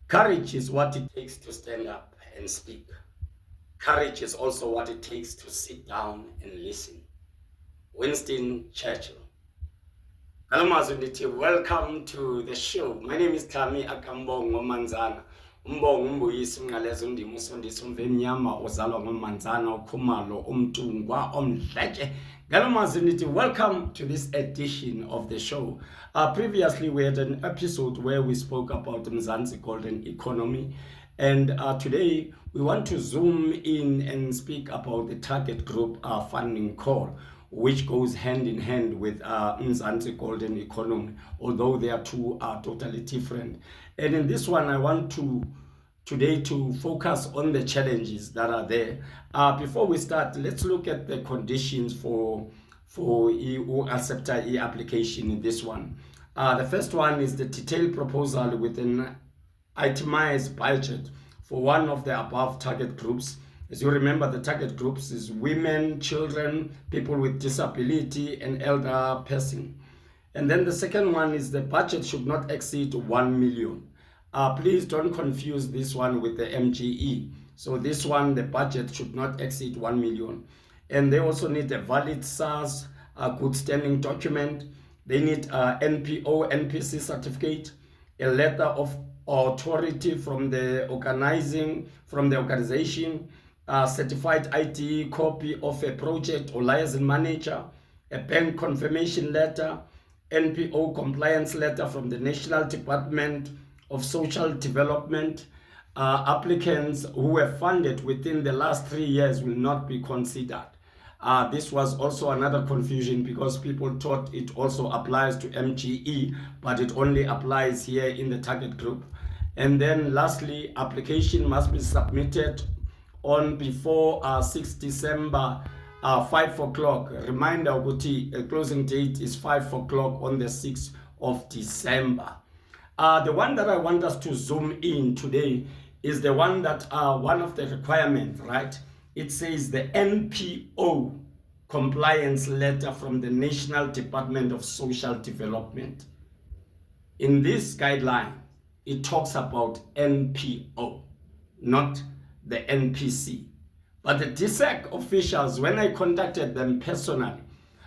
Courage is what it takes to stand up and speak. Courage is also what it takes to sit down and listen. Winston Churchill. Hello Mazuniti, welcome to the show. My name is Thami, akaMbongo Manzana. Umbongo umbuyisi umnqaleza undima usondisa umvemnyama ozalwa ngoManzana ukhumalo umtungwa omdleke. Hello Mazuniti, welcome to this edition of the show. Previously we had an episode where we spoke about Mzansi golden economy, and today we want to zoom in and speak about the target group funding call, which goes hand in hand with Mzansi golden economy, although they are two totally different. And in this one, I want today to focus on the challenges that are there. Before we start, let's look at the conditions for EU acceptor application in this one. The first one is the detailed proposal with an itemized budget for one of the above target groups. As you remember, the target groups is women, children, people with disability, and elder person. And then the second one is the budget should not exceed 1 million. Please don't confuse this one with the MGE. So this one, the budget should not exceed 1 million. And they also need a valid SARS, good standing document. They need a NPO, NPC certificate, a letter of authority from the organization, certified ID copy of a project or liaison manager, a bank confirmation letter, NPO compliance letter from the National Department of Social Development. Applicants who were funded within the last 3 years will not be considered. This was also another confusion because people thought it also applies to MGE, but it only applies here in the target group. And then lastly, application must be submitted on before 6 December 5 o'clock. Reminder, the closing date is 5 o'clock on the 6th of December. The one that I want us to zoom in today is the one that one of the requirements, right? It says the NPO compliance letter from the National Department of Social Development. In this guideline, it talks about NPO, not the NPC. But the DSAC officials, when I contacted them personally,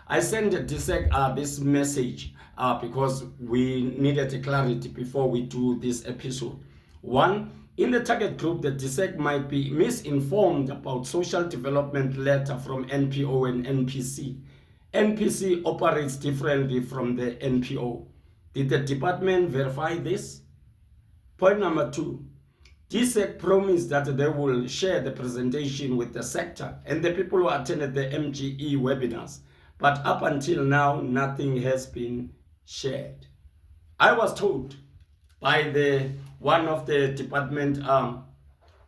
I sent the DSAC this message because we needed a clarity before we do this episode. One, in the target group, the DSAC might be misinformed about social development letter from NPO and NPC. NPC operates differently from the NPO. Did the department verify this? Point number two, DSAC promised that they will share the presentation with the sector and the people who attended the MGE webinars, but up until now, nothing has been shared. I was told by one of the department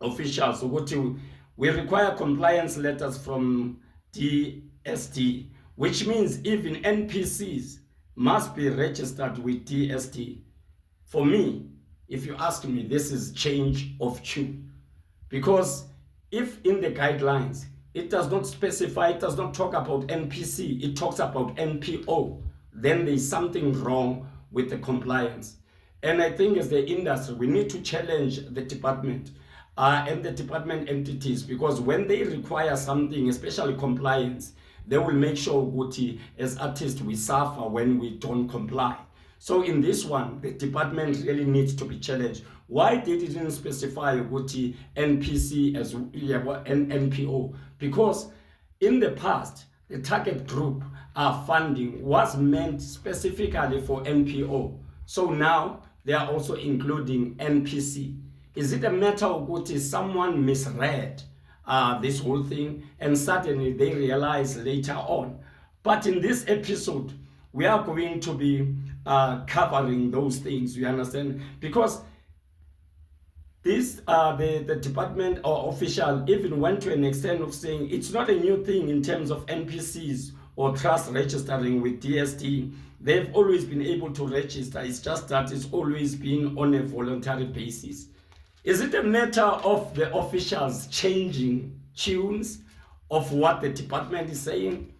officials, we require compliance letters from DSD, which means even NPCs must be registered with DSD. For me, if you ask me, this is change of tune. Because if in the guidelines, it does not specify, it does not talk about NPC, it talks about NPO, then there's something wrong with the compliance. And I think as the industry, we need to challenge the department and the department entities, because when they require something, especially compliance, they will make sure Guti, as artists, we suffer when we don't comply. So in this one, the department really needs to be challenged. Why they didn't specify Guti NPC as NPO? Because in the past, the target group funding was meant specifically for NPO. So now they are also including NPC. Is it a matter of Guti someone misread this whole thing and suddenly they realize later on? But in this episode, we are going to be covering those things, you understand? Because this the department or official even went to an extent of saying it's not a new thing in terms of NPCs or trust registering with DSD. They've always been able to register. It's just that it's always been on a voluntary basis. Is it a matter of the officials changing tunes of what the department is saying?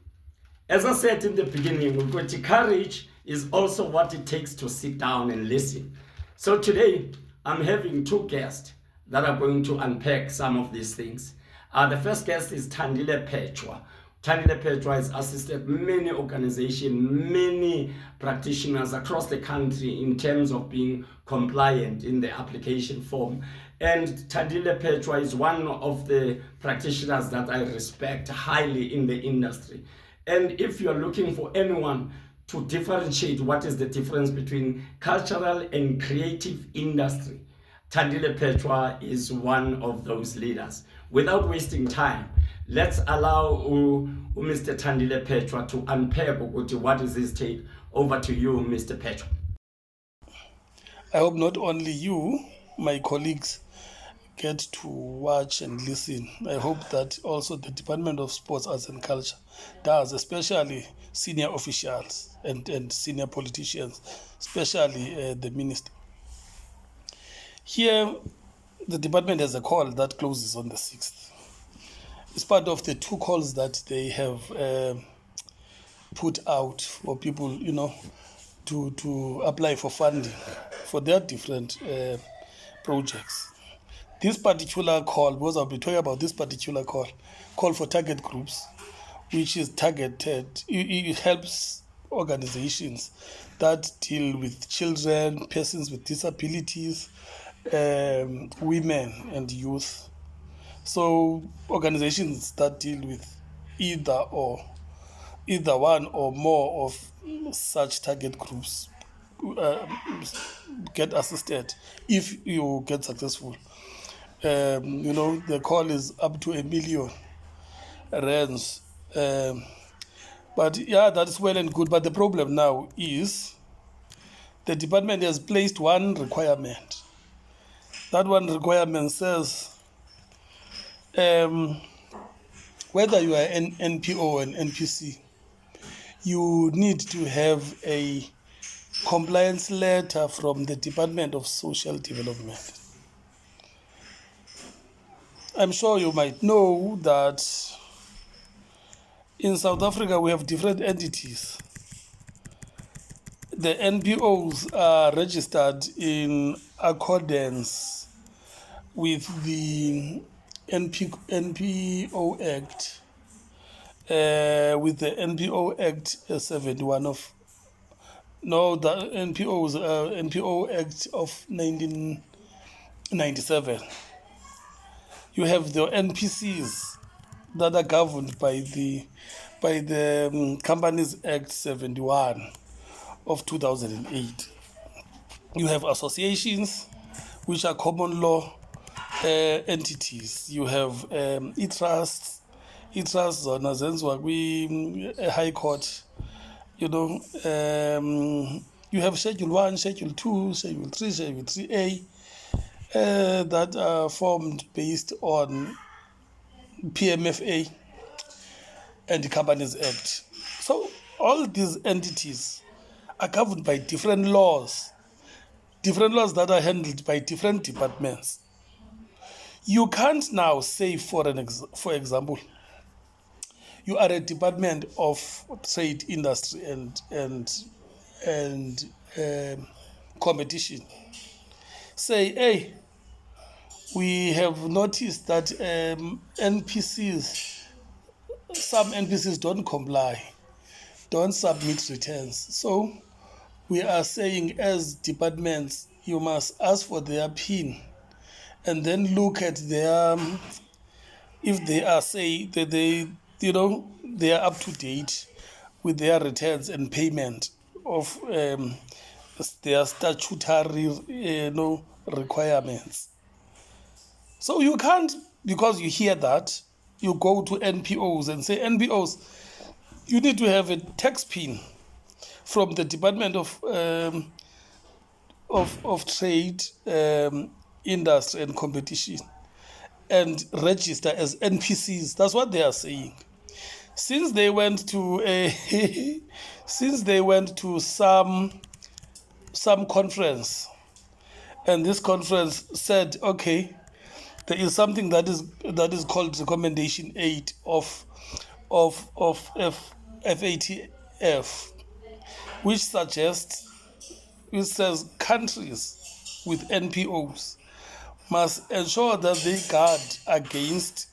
As I said in the beginning, courage is also what it takes to sit down and listen. So today, I'm having two guests that are going to unpack some of these things. The first guest is Thandile Petshwa. Thandile Petshwa has assisted many organizations, many practitioners across the country in terms of being compliant in the application form. And Thandile Petshwa is one of the practitioners that I respect highly in the industry. And if you're looking for anyone to differentiate what is the difference between cultural and creative industry, Thandile Petshwa is one of those leaders. Without wasting time, let's allow Mr. Thandile Petshwa to unpack what is his take. Over to you, Mr. Petshwa. I hope not only you, my colleagues, get to watch and listen. I hope that also the Department of Sports, Arts and Culture does, especially senior officials and senior politicians, especially the minister. Here, the department has a call that closes on the 6th. It's part of the two calls that they have put out for people, to apply for funding for their different projects. This particular call, because I'll be talking about this particular call for target groups, which is targeted, it helps organizations that deal with children, persons with disabilities, women and youth. So organizations that deal with either one or more of such target groups get assisted if you get successful. The call is up to R1 million. But yeah, that is well and good. But the problem now is the department has placed one requirement. That one requirement says whether you are an NPO or an NPC, you need to have a compliance letter from the Department of Social Development. I'm sure you might know that in South Africa we have different entities. The NPOs are registered in accordance with the NPO Act, with the NPO Act 71 of the NPO Act of 1997. You have the NPCs that are governed by the Companies Act 71 of 2008. You have associations, which are common law entities. You have e-trusts zona zenziwa High Court. You have Schedule 1, Schedule 2, Schedule 3, Schedule 3A that are formed based on PMFA and the Companies Act. So all these entities are governed by different laws that are handled by different departments. You can't now say, for example, you are a Department of Trade, Industry and Competition. Say, hey, we have noticed that some NPCs don't comply, don't submit returns. So we are saying, as departments, you must ask for their PIN and then look at their, if they are, say that they are up to date with their returns and payment of their statutory requirements. So you can't, because you hear that, you go to NPOs and say, NPOs, you need to have a tax PIN from the Department of Trade, Industry and Competition and register as NPCs. That's what they are saying. Since they went to some conference, and this conference said, okay, there is something that is called Recommendation 8 of FATF, which says countries with NPOs must ensure that they guard against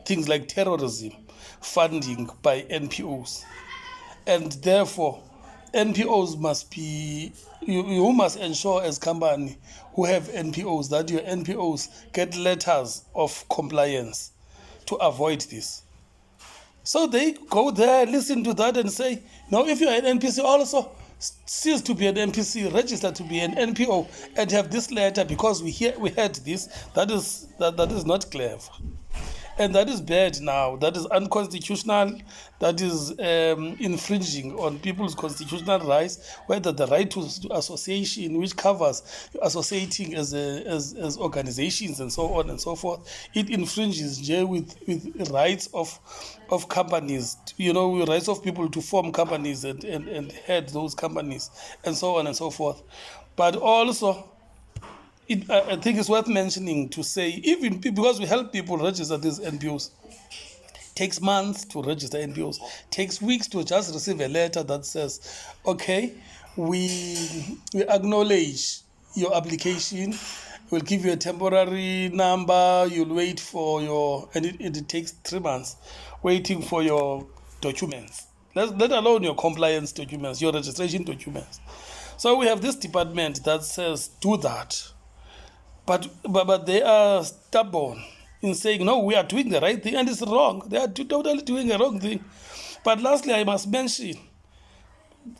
things like terrorism funding by NPOs. And therefore, NPOs must be, you must ensure as company who have NPOs that your NPOs get letters of compliance to avoid this. So they go there, listen to that and say, now if you're an NPC also, cease to be an NPC, register to be an NPO and have this letter because we had this. That is not clever. And that is bad now. That is unconstitutional. That is infringing on people's constitutional rights, whether the right to association, which covers associating as organizations and so on and so forth. It infringes with rights of companies, rights of people to form companies and head those companies and so on and so forth. But also, I think it's worth mentioning to say, even because we help people register these NPOs, takes months to register NPOs, takes weeks to just receive a letter that says, okay, we acknowledge your application, we'll give you a temporary number, you'll wait for and it takes 3 months waiting for your documents, let alone your compliance documents, your registration documents. So we have this department that says, do that. But they are stubborn in saying, no, we are doing the right thing, and it's wrong. They are totally doing the wrong thing. But lastly, I must mention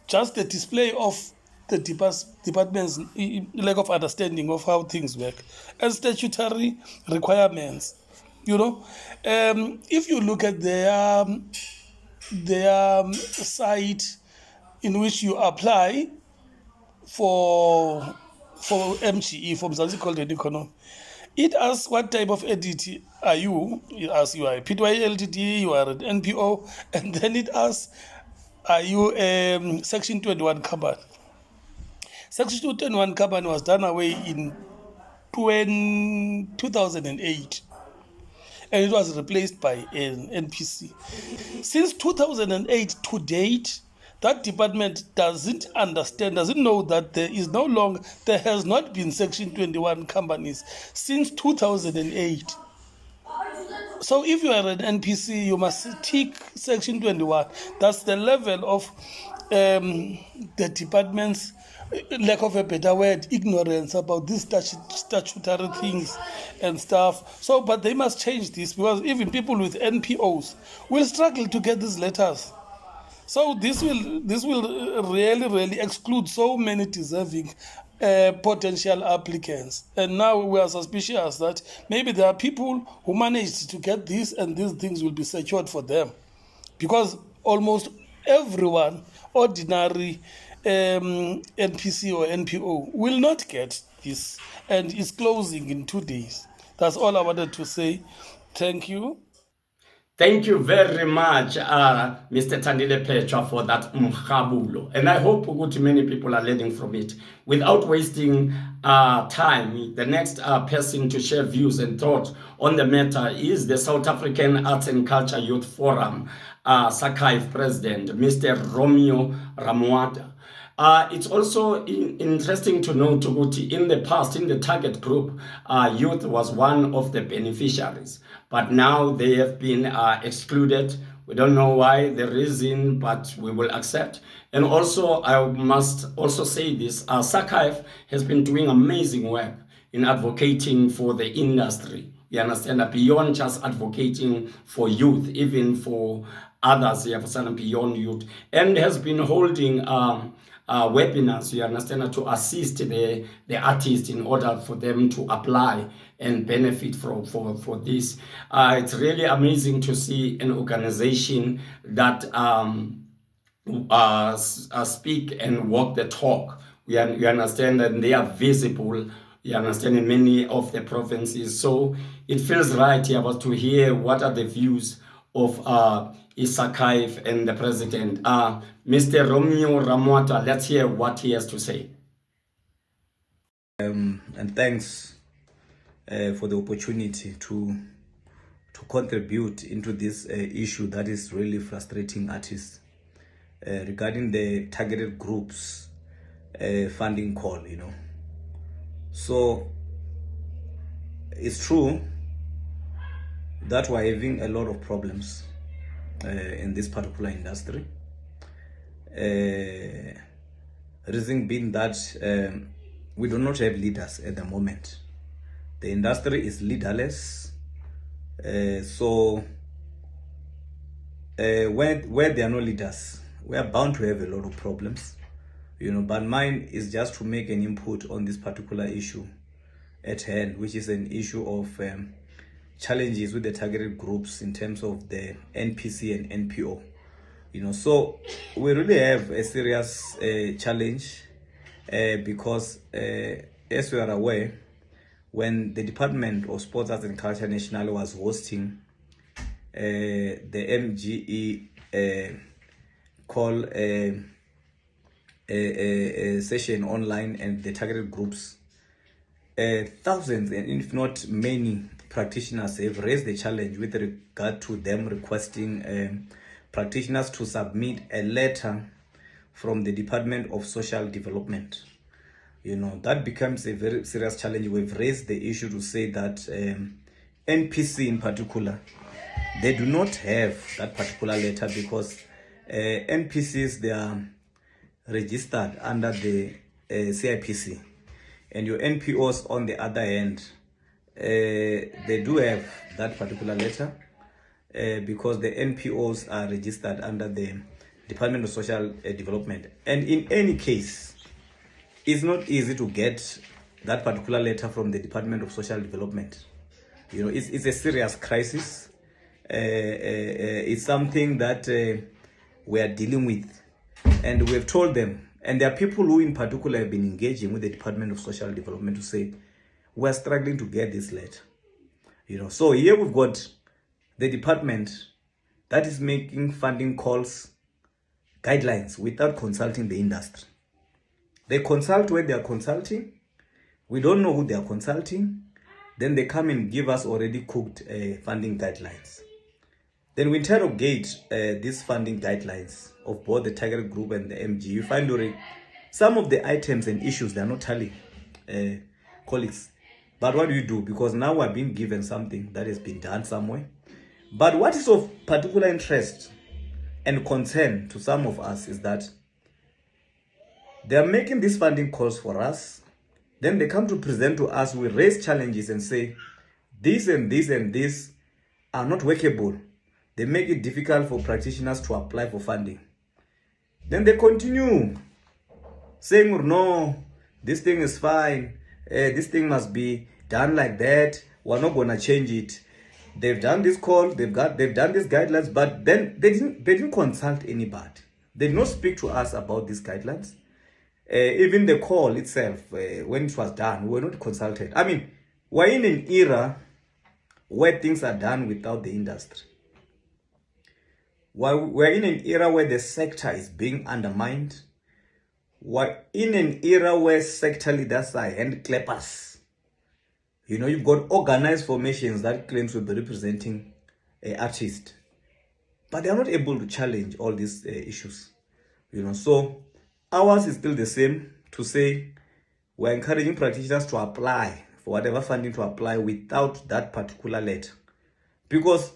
just the display of the department's lack of understanding of how things work and statutory requirements. If you look at their site in which you apply for MGE, for Mzansi Golden Economy, it asks what type of entity are you. It asks you are a PTY LTD, you are an NPO, and then it asks, are you a Section 21 company? Section 21 company was done away in 2008, and it was replaced by an NPC. Since 2008 to date, that department doesn't know that there has not been Section 21 companies since 2008. So if you are an NPC, you must tick Section 21. That's the level of the department's, lack of a better word, ignorance about these statutory things and stuff. So, but they must change this, because even people with NPOs will struggle to get these letters. So this will really exclude so many deserving potential applicants. And now we are suspicious that maybe there are people who managed to get this, and these things will be secured for them, because almost everyone, ordinary NPC or NPO, will not get this, and it's closing in 2 days. That's all I wanted to say. Thank you. Thank you very much, Mr. Thandile Petshwa, for that mkhabulo. And I hope many people are learning from it. Without wasting time, the next person to share views and thoughts on the matter is the South African Arts and Culture Youth Forum, SACIF President, Mr. Romeo Ramuada. It's also interesting to note that in the past, in the target group, youth was one of the beneficiaries, but now they have been excluded. We don't know why, the reason, but we will accept. And also, I must also say this, SACIF has been doing amazing work in advocating for the industry. You understand, that beyond just advocating for youth, even for others, you understand, beyond youth, and has been holding webinars, you understand, to assist the artists in order for them to apply and benefit for this. It's really amazing to see an organization that speak and walk the talk. You understand, that they are visible, you understand, in many of the provinces. So it feels right here to hear what are the views of SACIF and the president. Mr. Romeo Ramuada, let's hear what he has to say. And thanks for the opportunity to contribute into this issue that is really frustrating artists regarding the targeted groups funding call. So it's true that we're having a lot of problems in this particular industry. Reason being that we do not have leaders at the moment. The industry is leaderless. So where there are no leaders, we are bound to have a lot of problems, but mine is just to make an input on this particular issue at hand, which is an issue of challenges with the targeted groups in terms of the NPC and NPO. So we really have a serious challenge because as we are aware, when the Department of Sports, Arts and Culture National was hosting the MGE call a session online and the targeted groups, thousands and if not many practitioners have raised the challenge with regard to them requesting practitioners to submit a letter from the Department of Social Development. That becomes a very serious challenge. We've raised the issue to say that NPC in particular, they do not have that particular letter because NPCs, they are registered under the CIPC, and your NPOs on the other hand, they do have that particular letter because the NPOs are registered under the Department of Social Development. And in any case, it's not easy to get that particular letter from the Department of Social Development. It's a serious crisis. It's something that we are dealing with, and we have told them, and there are people who in particular have been engaging with the Department of Social Development to say, we're struggling to get this letter. So here we've got the department that is making funding calls, guidelines without consulting the industry. They consult when they are consulting. We don't know who they are consulting. Then they come and give us already cooked funding guidelines. Then we interrogate these funding guidelines of both the target group and the MG. You find already some of the items and issues, they are not tallying, colleagues. But what do you do? Because now we're being given something that has been done somewhere. But what is of particular interest and concern to some of us is that they are making these funding calls for us. Then they come to present to us, we raise challenges and say, this and this and this are not workable. They make it difficult for practitioners to apply for funding. Then they continue saying, no, this thing is fine. This thing must be done like that. We're not going to change it. They've done this call. They've done these guidelines, but then they didn't consult anybody. They did not speak to us about these guidelines. Even the call itself, when it was done, we were not consulted. I mean, we're in an era where things are done without the industry. We're in an era where the sector is being undermined. We're in an era where sector leaders are hand clappers. You've got organized formations that claim to be representing an artist, but they are not able to challenge all these issues. So ours is still the same, to say we're encouraging practitioners to apply for whatever funding to apply without that particular letter, because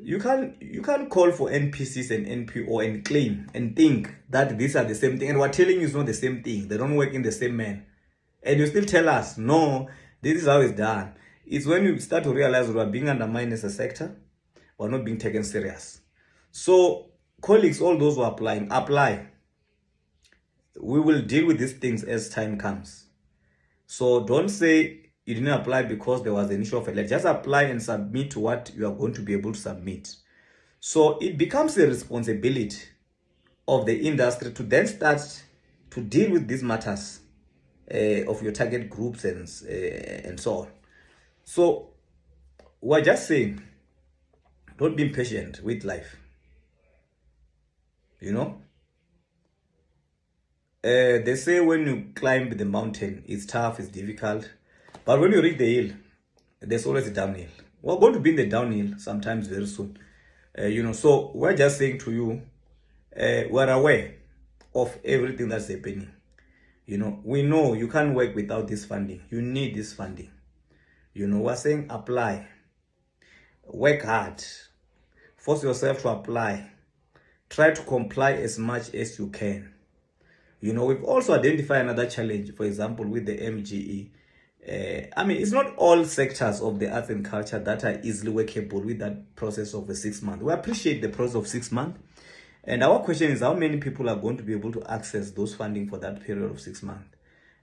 you can't call for NPCs and NPO and claim and think that these are the same thing, and we're telling you it's not the same thing. They don't work in the same man, and you still tell us no, this is how it's done. It's when you start to realize we are being undermined as a sector, we're not being taken serious. So colleagues, all those who are applying, apply. We will deal with these things as time comes. So don't say you didn't apply because there was an issue of a letter. Just apply and submit what you are going to be able to submit. So it becomes a responsibility of the industry to then start to deal with these matters of your target groups and so on. So we're just saying, don't be impatient with life. They say when you climb the mountain, it's tough, it's difficult. But when you reach the hill, there's always a downhill. We're going to be in the downhill sometimes very soon. So we're just saying to you, we're aware of everything that's happening. We know you can't work without this funding. You need this funding. We're saying apply. Work hard. Force yourself to apply. Try to comply as much as you can. We've also identified another challenge, for example, with the MGE. It's not all sectors of the arts and culture that are easily workable with that process of a 6 month. We appreciate the process of 6 months. And our question is, how many people are going to be able to access those funding for that period of 6 months?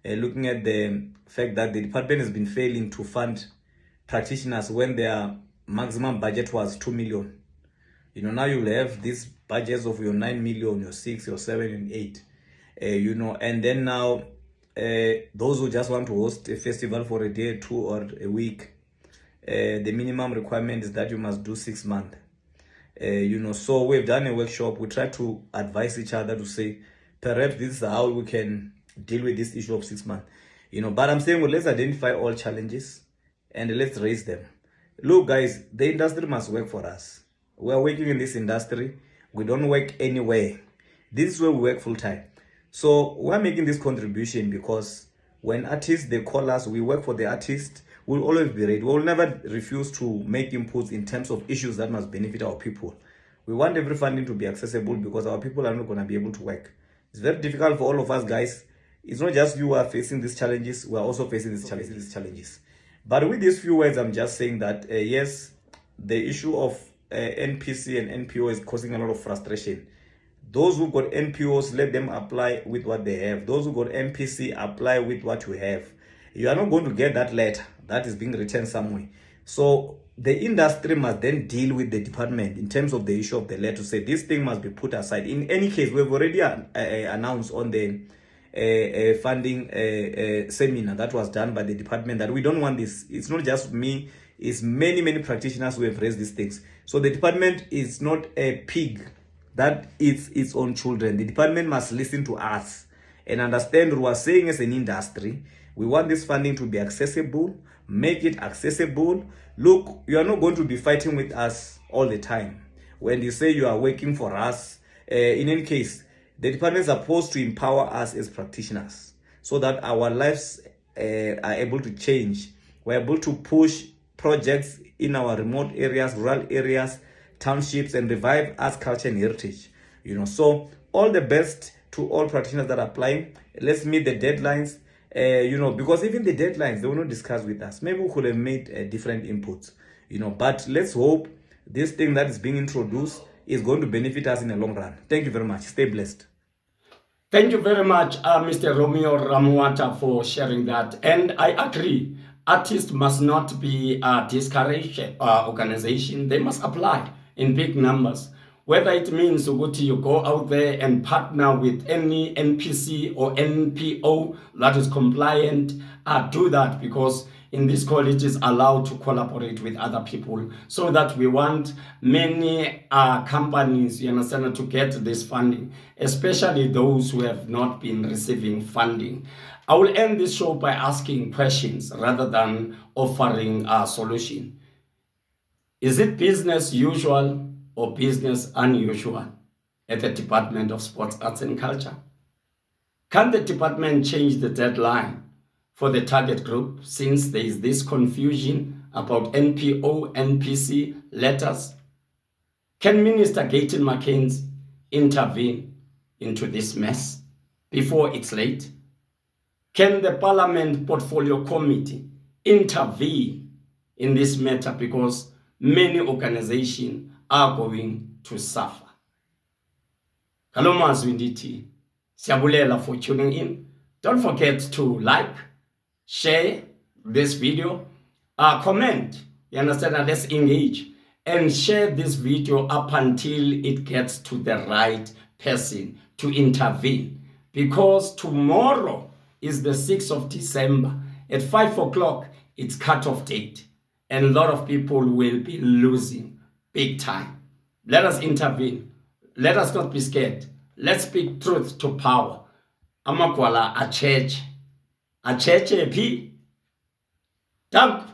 Looking at the fact that the department has been failing to fund practitioners when their maximum budget was 2 million. Now you'll have these budgets of your 9 million, your 6, your 7, and 8. And then now those who just want to host a festival for a day, 2 or a week, the minimum requirement is that you must do 6 months. So we've done a workshop. We try to advise each other to say, perhaps this is how we can deal with this issue of 6 months. But I'm saying, well, let's identify all challenges and let's raise them. Look, guys, the industry must work for us. We are working in this industry. We don't work anywhere. This is where we work full time. So we're making this contribution because when artists, they call us, we work for the artist. We'll always be ready. We'll never refuse to make inputs in terms of issues that must benefit our people. We want every funding to be accessible because our people are not going to be able to work. It's very difficult for all of us, guys. It's not just you who are facing these challenges. We are also facing these challenges. But with these few words, I'm just saying that, yes, the issue of NPC and NPO is causing a lot of frustration. Those who got NPOs, let them apply with what they have. Those who got NPC, apply with what you have. You are not going to get that letter that is being written somewhere. So the industry must then deal with the department in terms of the issue of the letter to say this thing must be put aside. In any case, we've already announced on the funding seminar that was done by the department that we don't want this. It's not just me, it's many practitioners who have raised these things. So the department is not a pig that eats its own children. The department must listen to us and understand what we're saying as an industry. We want this funding to be accessible, make it accessible. Look, you are not going to be fighting with us all the time. When you say you are working for us, in any case, the department is supposed to empower us as practitioners so that our lives are able to change. We're able to push projects in our remote areas, rural areas, townships, and revive arts, culture, and heritage. So all the best to all practitioners that are applying. Let's meet the deadlines. Because even the deadlines, they will not discuss with us. Maybe we could have made different inputs, but let's hope this thing that is being introduced is going to benefit us in the long run. Thank you very much. Stay blessed. Thank you very much, Mr. Romeo Ramuada, for sharing that. And I agree, artists must not be a discouraged organization. They must apply in big numbers. Whether it means you go out there and partner with any NPC or NPO that is compliant, do that, because in this college is allowed to collaborate with other people, so that we want many companies, to get this funding, especially those who have not been receiving funding. I will end this show by asking questions rather than offering a solution. Is it business usual or business unusual at the Department of Sports, Arts and Culture? Can the department change the deadline for the target group, since there is this confusion about NPO, NPC letters? Can Minister Gayton McKenzie intervene into this mess before it's late? Can the Parliament Portfolio Committee intervene in this matter, because many organizations are going to suffer? Hello, Mazwinditi. Siabulela for tuning in. Don't forget to like, share this video, comment, you understand, and let's engage, and share this video up until it gets to the right person to intervene, because tomorrow is the 6th of December at 5 o'clock. It's cut-off date, and a lot of people will be losing big time. Let us intervene. Let us not be scared. Let's speak truth to power. Amakwala a church. A church, P. Thank